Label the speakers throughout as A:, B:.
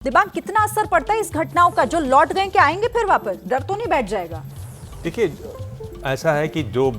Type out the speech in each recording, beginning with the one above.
A: दिमाग कितना असर पड़ता है इस घटनाओं का? जो लौट गए क्या आएंगे फिर वापस? डर तो नहीं बैठ जाएगा?
B: देखिए, ऐसा है कि जो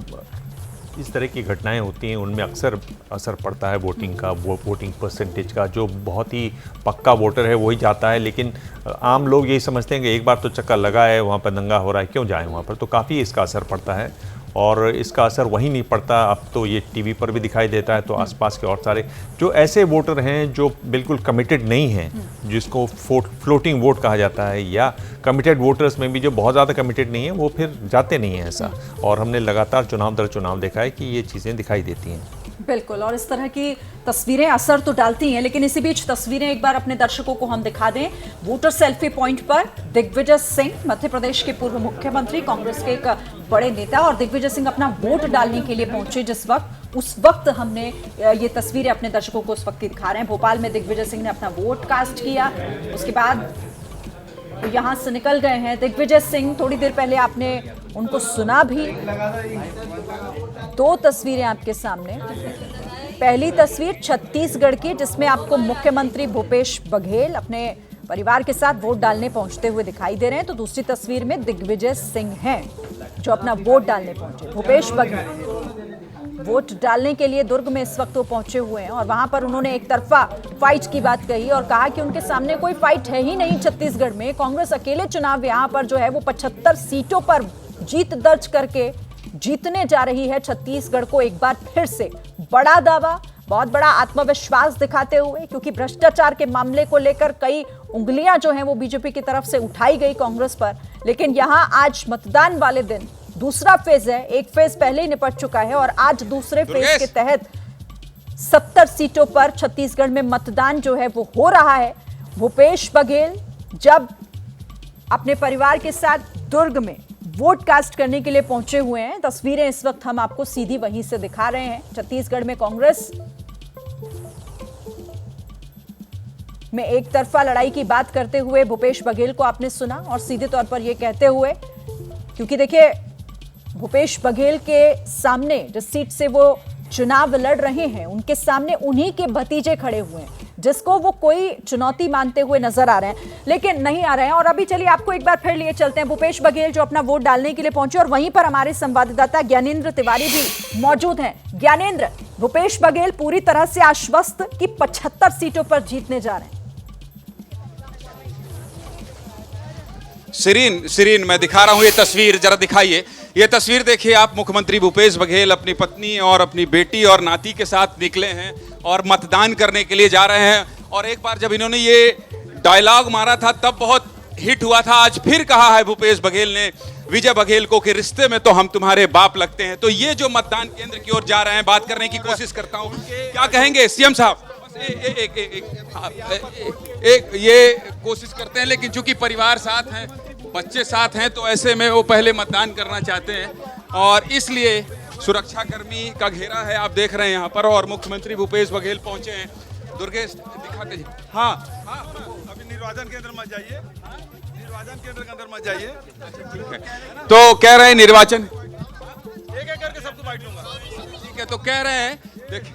B: इस तरह की घटनाएं होती हैं उनमें अक्सर असर पड़ता है वोटिंग का, वोटिंग परसेंटेज का। जो बहुत ही पक्का वोटर है वही जाता है, लेकिन आम लोग यही समझते हैं कि एक बार तो चक्कर लगा है, वहाँ पर दंगा हो रहा है, क्यों जाएं वहाँ पर। तो काफ़ी इसका असर पड़ता है और इसका असर वहीं नहीं पड़ता, अब तो ये टीवी पर भी दिखाई देता है। तो आसपास के और सारे जो ऐसे वोटर हैं जो बिल्कुल कमिटेड नहीं हैं, जिसको फ्लोटिंग वोट कहा जाता है, या कमिटेड वोटर्स में भी जो बहुत ज़्यादा कमिटेड नहीं है वो फिर जाते नहीं हैं ऐसा। और हमने लगातार चुनाव दर चुनाव देखा है कि ये चीज़ें दिखाई देती हैं।
A: बिल्कुल, और इस तरह की तस्वीरें असर तो डालती हैं, लेकिन इसी बीच तस्वीरें एक बार अपने दर्शकों को हम दिखा दें। वोटर सेल्फी पॉइंट पर दिग्विजय सिंह, मध्य प्रदेश के पूर्व मुख्यमंत्री, कांग्रेस के एक बड़े नेता, और दिग्विजय सिंह अपना वोट डालने के लिए पहुंचे जिस वक्त, उस वक्त हमने ये तस्वीरें अपने दर्शकों को उस वक्त दिखा रहे हैं। भोपाल में दिग्विजय सिंह ने अपना वोट कास्ट किया, उसके बाद यहां से निकल गए हैं दिग्विजय सिंह। थोड़ी देर पहले आपने उनको सुना भी। दो तस्वीरें आपके सामने। पहली तस्वीर छत्तीसगढ़ की, जिसमें आपको मुख्यमंत्री भूपेश बघेल अपने परिवार के साथ वोट डालने पहुंचते हुए दिखाई दे रहे हैं। तो दूसरी तस्वीर में दिग्विजय सिंह हैं जो अपना वोट डालने पहुंचे। भूपेश बघेल वोट डालने के लिए दुर्ग में इस वक्त वो पहुंचे हुए हैं और वहां पर उन्होंने एक तरफा फाइट की बात कही और कहा कि उनके सामने कोई फाइट है ही नहीं छत्तीसगढ़ में। कांग्रेस अकेले चुनाव यहां पर जो है वो 75 सीटों पर जीत दर्ज करके जीतने जा रही है छत्तीसगढ़ को एक बार फिर से। बड़ा दावा, बहुत बड़ा आत्मविश्वास दिखाते हुए, क्योंकि भ्रष्टाचार के मामले को लेकर कई उंगलियां जो हैं वो बीजेपी की तरफ से उठाई गई कांग्रेस पर। लेकिन यहां आज मतदान वाले दिन दूसरा फेज है, एक फेज पहले ही निपट चुका है और आज दूसरे फेज के तहत 70 सीटों पर छत्तीसगढ़ में मतदान जो है वो हो रहा है। भूपेश बघेल जब अपने परिवार के साथ दुर्ग में वोट कास्ट करने के लिए पहुंचे हुए हैं, तस्वीरें इस वक्त हम आपको सीधी वहीं से दिखा रहे हैं। छत्तीसगढ़ में कांग्रेस में एक तरफा लड़ाई की बात करते हुए भूपेश बघेल को आपने सुना, और सीधे तौर पर यह कहते हुए, क्योंकि देखिए भूपेश बघेल के सामने जिस सीट से वो चुनाव लड़ रहे हैं, उनके सामने उन्हीं के भतीजे खड़े हुए हैं जिसको वो कोई चुनौती मानते हुए नजर आ रहे हैं, लेकिन नहीं आ रहे हैं। और अभी चलिए आपको एक बार फिर लिए चलते हैं भूपेश बघेल जो अपना वोट डालने के लिए पहुंचे, और वहीं पर हमारे संवाददाता ज्ञानेंद्र तिवारी भी मौजूद हैं। ज्ञानेंद्र, भूपेश बघेल पूरी तरह से आश्वस्त कि 75 सीटों पर जीतने जा रहे हैं।
C: सिरीन मैं दिखा रहा हूं ये तस्वीर, जरा दिखाइए ये तस्वीर। देखिए आप, मुख्यमंत्री भूपेश बघेल अपनी पत्नी और अपनी बेटी और नाती के साथ निकले हैं और मतदान करने के लिए जा रहे हैं। और एक बार जब इन्होंने ये डायलॉग मारा था तब बहुत हिट हुआ था। आज फिर कहा है भूपेश बघेल ने विजय बघेल को कि रिश्ते में तो हम तुम्हारे बाप लगते हैं। तो ये जो मतदान केंद्र की ओर जा रहे हैं, बात करने की कोशिश करता हूं, क्या कहेंगे सीएम साहब? एक ये कोशिश करते हैं, लेकिन चूंकि परिवार साथ हैं, बच्चे साथ हैं, तो ऐसे में वो पहले मतदान करना चाहते हैं और इसलिए सुरक्षाकर्मी का घेरा है, आप देख रहे हैं यहाँ पर। और मुख्यमंत्री भूपेश बघेल पहुंचे हैं। दुर्गेश दिखाते जी। हाँ,
D: अभी निर्वाचन केंद्र मत जाइए, निर्वाचन केंद्र के अंदर मत जाइए।
C: ठीक है, तो कह रहे हैं निर्वाचन
D: एक एक करके सबको बांट लूंगा।
C: ठीक है, तो कह रहे हैं, देखिए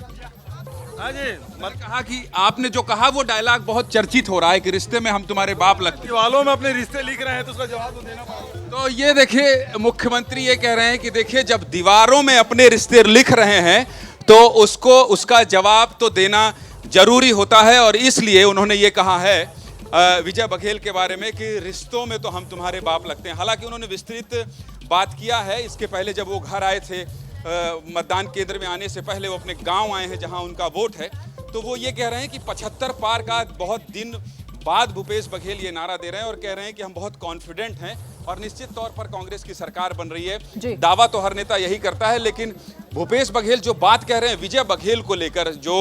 D: हाँ जी,
C: मैंने कहा कि आपने जो कहा वो डायलॉग बहुत चर्चित हो रहा है कि रिश्ते में हम तुम्हारे बाप लगते हैं।
D: दीवालों में अपने रिश्ते लिख रहे हैं तो उसका जवाब तो देना पड़ेगा।
C: तो ये देखिए, मुख्यमंत्री ये कह रहे हैं कि देखिए जब दीवारों में अपने रिश्ते लिख रहे हैं तो उसको उसका जवाब तो देना जरूरी होता है। और इसलिए उन्होंने ये कहा है विजय बघेल के बारे में कि रिश्तों में तो हम तुम्हारे बाप लगते हैं। हालांकि उन्होंने विस्तृत बात किया है इसके पहले, जब वो घर आए थे मतदान केंद्र में आने से पहले, वो अपने गांव आए हैं जहां उनका वोट है। तो वो ये कह रहे हैं कि 75 पार का बहुत दिन बाद भूपेश बघेल ये नारा दे रहे हैं और कह रहे हैं कि हम बहुत कॉन्फिडेंट हैं और निश्चित तौर पर कांग्रेस की सरकार बन रही है। दावा तो हर नेता यही करता है, लेकिन भूपेश बघेल जो बात कह रहे हैं विजय बघेल को लेकर, जो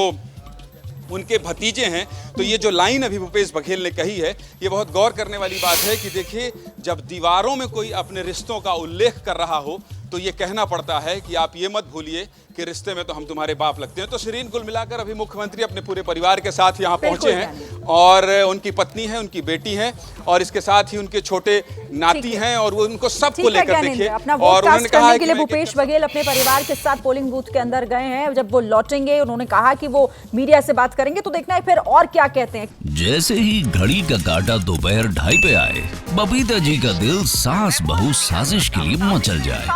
C: उनके भतीजे हैं, तो ये जो लाइन अभी भूपेश बघेल ने कही है ये बहुत गौर करने वाली बात है कि देखिए जब दीवारों में कोई अपने रिश्तों का उल्लेख कर रहा हो तो ये कहना पड़ता है कि आप ये मत भूलिए कि रिश्ते में तो हम तुम्हारे बाप लगते हैं। तो शिरीन, कुल मिलाकर अभी मुख्यमंत्री अपने पूरे परिवार के साथ यहाँ पहुंचे हैं और उनकी पत्नी है, उनकी बेटी है और इसके साथ ही उनके छोटे नाती हैं और वो उनको सबको लेकर देखिए।
A: अपना वोट कास्ट करने के लिए भूपेश बघेल अपने परिवार के साथ पोलिंग बूथ के अंदर गए हैं। जब वो लौटेंगे, उन्होंने कहा कि वो मीडिया से बात करेंगे, तो देखना है फिर और क्या कहते हैं।
E: जैसे ही घड़ी का काटा दोपहर 2:30 पे आए, बबीता जी का दिल सास बहू साजिश के लिए मचल जाए।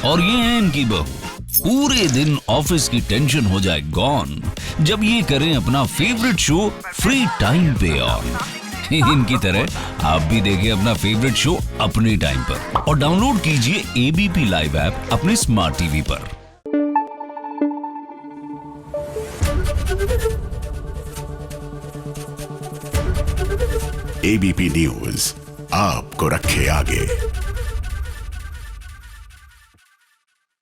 E: और ये है इनकी बहू, पूरे दिन ऑफिस की टेंशन हो जाए गॉन जब ये करें अपना फेवरेट शो फ्री टाइम पे ऑन। इनकी तरह आप भी देखें अपना फेवरेट शो अपने टाइम पर और डाउनलोड कीजिए एबीपी लाइव ऐप अपने स्मार्ट टीवी पर।
F: एबीपी न्यूज आपको रखे आगे।